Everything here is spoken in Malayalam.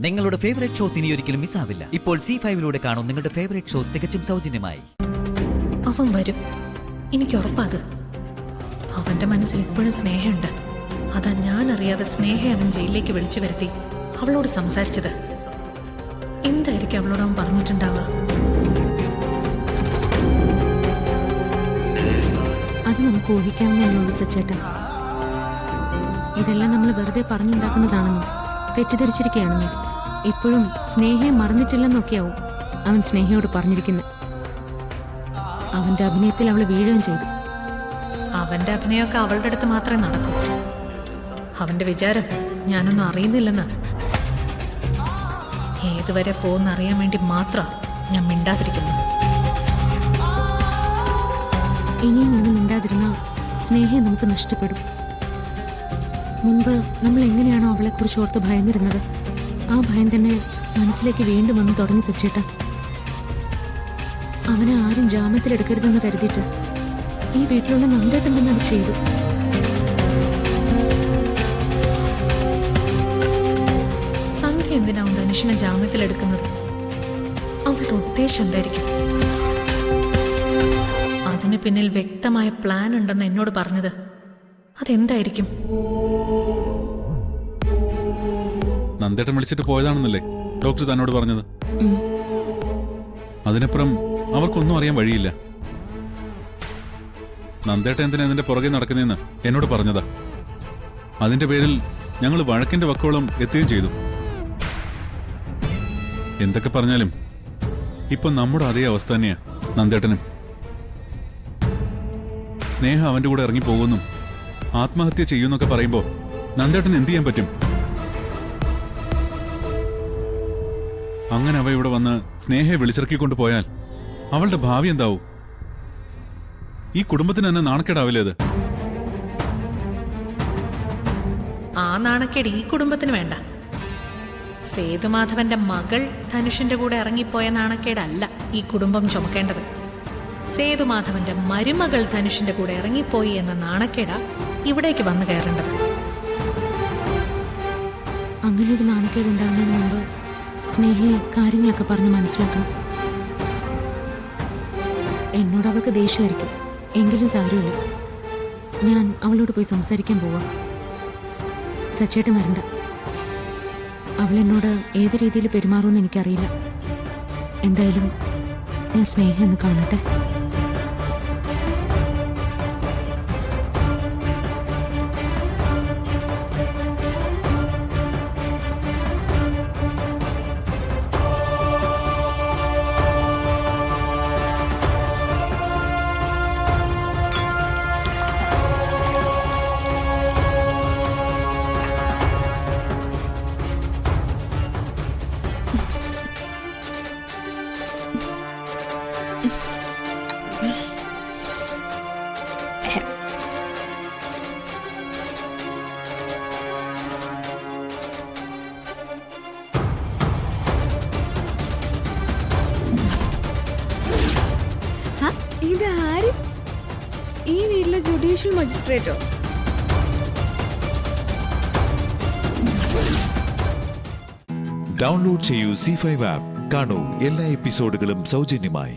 നിങ്ങളുടെ ഫേവറേറ്റ് ഷോസ് ഇനി ഒരിക്കലും മിസ്സാവില്ല. ഇപ്പോൾ C5-ലൂടെ കാണും നിങ്ങളുടെ ഫേവറേറ്റ് ഷോസ് തികച്ചും സൗജന്യമായി. അവൻ വരും, എനിക്ക് ഉറപ്പാത്. അവന്റെ മനസ്സിൽ ഇപ്പോഴും സ്നേഹമുണ്ട്. അതാ ഞാൻ അറിയാതെ സ്നേഹയെ അവൻ ജയിലിലേക്ക് വിളിച്ചു വരുത്തി അവളോട് സംസാരിച്ചത്. എന്തായിരിക്കും അവളോട് അവൻ പറഞ്ഞിട്ടുണ്ടാവുക? അത് നമുക്ക് ഊഹിക്കാവുന്നതല്ലേ ഉള്ളൂ സച്ചേട്ടാ. ഇതെല്ലാം നമ്മൾ വെറുതെ പറഞ്ഞുണ്ടാക്കുന്നതാണെന്നും തെറ്റിദ്ധരിച്ചിരിക്കുകയാണെന്നും ഇപ്പോഴും സ്നേഹയെ മറന്നിട്ടില്ലെന്നൊക്കെയാവും അവൻ സ്നേഹയോട് പറഞ്ഞിരിക്കുന്നത്. അവന്റെ അഭിനയത്തിൽ അവൾ വീഴുകയും ചെയ്തു. അവന്റെ അഭിനയമൊക്കെ അവളുടെ അടുത്ത് മാത്രമേ നടക്കൂ. അവന്റെ വിചാരം ഞാനൊന്നും അറിയുന്നില്ലെന്ന്. ഏതുവരെ പോകുന്നറിയാൻ വേണ്ടി മാത്രം ഞാൻ മിണ്ടാതിരിക്കുന്നു. ഇനിയും ഇങ്ങനെ മിണ്ടാതിരുന്ന സ്നേഹയെ നമുക്ക് നഷ്ടപ്പെടും. മുൻപ് നമ്മൾ എങ്ങനെയാണോ അവളെക്കുറിച്ച് ഓർത്ത് ഭയന്നിരുന്നത്, ആ ഭയം തന്നെ മനസ്സിലേക്ക് വീണ്ടും വന്ന് തുടങ്ങി സച്ചേട്ട. അവനെ ആരും ജാമ്യത്തിലെടുക്കരുതെന്ന് കരുതിയിട്ട് ഈ വീട്ടിലുള്ള നന്ദേട്ടൻ തന്നെ അത് ചെയ്തു. സംഖ്യ എന്തിനാവും ധനുഷിനെ ജാമ്യത്തിലെടുക്കുന്നത്? അവളുടെ ഉദ്ദേശം എന്തായിരിക്കും? അതിന് പിന്നിൽ വ്യക്തമായ പ്ലാൻ ഉണ്ടെന്ന് എന്നോട് പറഞ്ഞത് അതെന്തായിരിക്കും? നന്ദേട്ടൻ വിളിച്ചിട്ട് പോയതാണെന്നല്ലേ ഡോക്ടർ തന്നോട് പറഞ്ഞത്? അതിനപ്പുറം അവർക്കൊന്നും അറിയാൻ വഴിയില്ല. നന്ദേട്ടൻ എന്തിനാ ഇതിന്റെ പുറകെ നടക്കുന്നതെന്ന് എന്നോട് പറഞ്ഞതാ. അതിന്റെ പേരിൽ ഞങ്ങൾ വഴക്കിന്റെ വക്കോളം എത്തുകയും ചെയ്തു. എന്തൊക്കെ പറഞ്ഞാലും ഇപ്പൊ നമ്മുടെ അതേ അവസ്ഥ തന്നെയാ നന്ദേട്ടനും. സ്നേഹ അവന്റെ കൂടെ ഇറങ്ങിപ്പോകുന്നു, ആത്മഹത്യ ചെയ്യുന്നൊക്കെ പറയുമ്പോ നന്ദേട്ടൻ എന്ത് ചെയ്യാൻ പറ്റും? അങ്ങനെ അവ ഇവിടെ വന്ന് സ്നേഹയെ വിളിച്ചിറക്കിക്കൊണ്ട് പോയാൽ അവളുടെ ഭാവി എന്താവും? ഈ കുടുംബത്തിന് തന്നെ നാണക്കേടാവില്ലേ അത്? ആ നാണക്കേട് ഈ കുടുംബത്തിന് വേണ്ട. സേതുമാധവന്റെ മകൾ ധനുഷിന്റെ കൂടെ ഇറങ്ങിപ്പോയ നാണക്കേടല്ല ഈ കുടുംബം ചുമക്കേണ്ടത്. സേതുമാധവന്റെ മരുമകൾ ധനുഷിന്റെ കൂടെ ഇറങ്ങിപ്പോയി എന്ന നാണക്കേടാ ഇവിടേക്ക് വന്നു കയറേണ്ടത്. അങ്ങനെയൊരു നാണക്കേടുണ്ടാകുന്നതിന് മുമ്പ് സ്നേഹയെ കാര്യങ്ങളൊക്കെ പറഞ്ഞ് മനസ്സിലാക്കണം. എന്നോട് അവൾക്ക് ദേഷ്യമായിരിക്കും, എങ്കിലും സാരമില്ല. ഞാൻ അവളോട് പോയി സംസാരിക്കാൻ പോവാം. സച്ചേട്ടൻ വരണ്ട. അവളെന്നോട് ഏത് രീതിയിൽ പെരുമാറുമെന്ന് എനിക്കറിയില്ല. എന്തായാലും ഞാൻ സ്നേഹ ഒന്ന് കാണട്ടെ. ഇതാര്? ഈ വീട്ടിലെ ജുഡീഷ്യൽ മജിസ്ട്രേറ്റോ? ഡൗൺലോഡ് ചെയ്യൂ C5 ആപ്പ്. കാണൂ എല്ലാ എപ്പിസോഡുകളും സൗജന്യമായി.